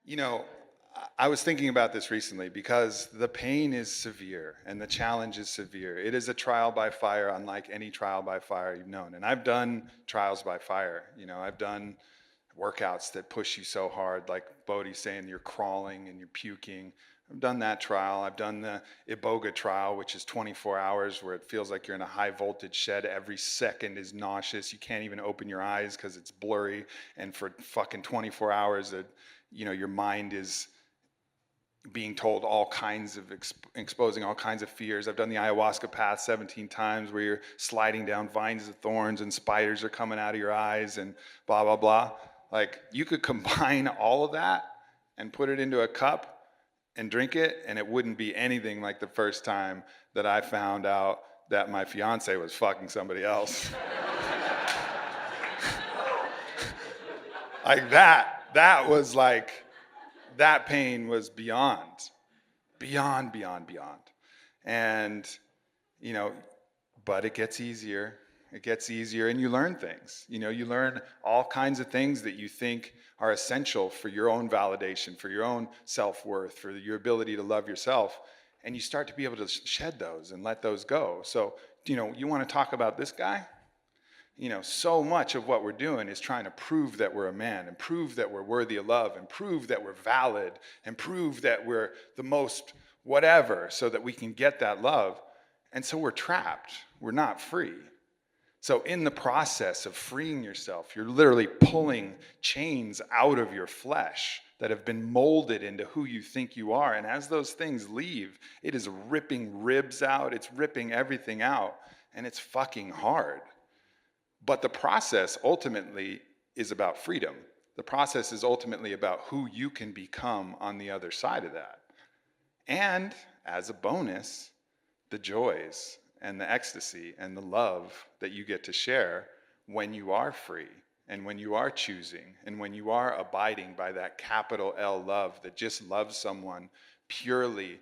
You know, I was thinking about this recently because the pain is severe and the challenge is severe. It is a trial by fire, unlike any trial by fire you've known. And I've done trials by fire. I've done workouts that push you so hard, like Bodhi's saying, you're crawling and you're puking. I've done that trial. I've done the Iboga trial, which is 24 hours, where it feels like you're in a high voltage shed. Every second is nauseous. You can't even open your eyes because it's blurry. And for fucking 24 hours, your mind is being told all kinds of, exposing all kinds of fears. I've done the ayahuasca path 17 times where you're sliding down vines of thorns and spiders are coming out of your eyes and blah, blah, blah. Like, you could combine all of that and put it into a cup and drink it, and it wouldn't be anything like the first time that I found out that my fiance was fucking somebody else. Like that was like, that pain was beyond. And, but it gets easier. It gets easier, and you learn things. You learn all kinds of things that you think are essential for your own validation, for your own self-worth, for your ability to love yourself. And you start to be able to shed those and let those go. So, you want to talk about this guy? So much of what we're doing is trying to prove that we're a man and prove that we're worthy of love and prove that we're valid and prove that we're the most whatever so that we can get that love. And so we're trapped. We're not free. So in the process of freeing yourself, you're literally pulling chains out of your flesh that have been molded into who you think you are. And as those things leave, it is ripping ribs out. It's ripping everything out. And it's fucking hard. But the process ultimately is about freedom. The process is ultimately about who you can become on the other side of that. And as a bonus, the joys and the ecstasy and the love that you get to share when you are free and when you are choosing and when you are abiding by that capital L love that just loves someone purely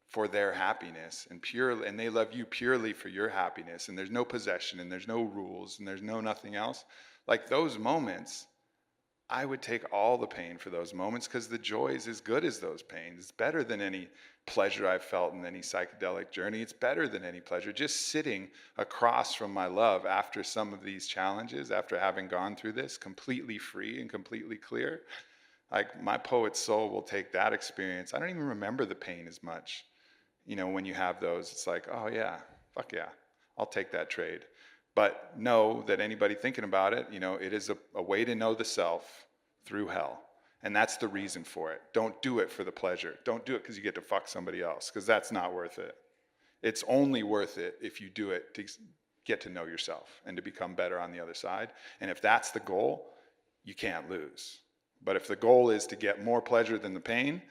for their happiness and they love you purely for your happiness, and there's no possession and there's no rules and there's no nothing else. Like, those moments, I would take all the pain for those moments, because the joy is as good as those pains. It's better than any pleasure I've felt in any psychedelic journey. It's better than any pleasure. Just sitting across from my love after some of these challenges, after having gone through this, completely free and completely clear. Like, my poet's soul will take that experience. I don't even remember the pain as much. When you have those, it's like, oh yeah, fuck yeah, I'll take that trade. But know that anybody thinking about it, it is a way to know the self through hell. And that's the reason for it. Don't do it for the pleasure. Don't do it because you get to fuck somebody else, because that's not worth it. It's only worth it if you do it to get to know yourself and to become better on the other side. And if that's the goal, you can't lose. But if the goal is to get more pleasure than the pain,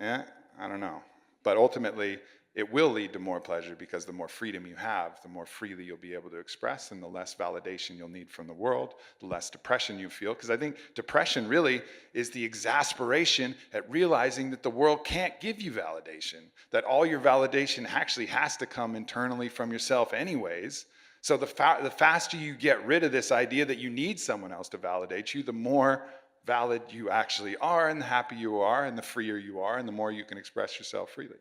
I don't know. But ultimately, it will lead to more pleasure, because the more freedom you have, the more freely you'll be able to express, and the less validation you'll need from the world, the less depression you feel. Because I think depression really is the exasperation at realizing that the world can't give you validation, that all your validation actually has to come internally from yourself anyways. So the faster you get rid of this idea that you need someone else to validate you, the more valid you actually are, and the happier you are, and the freer you are, and the more you can express yourself freely.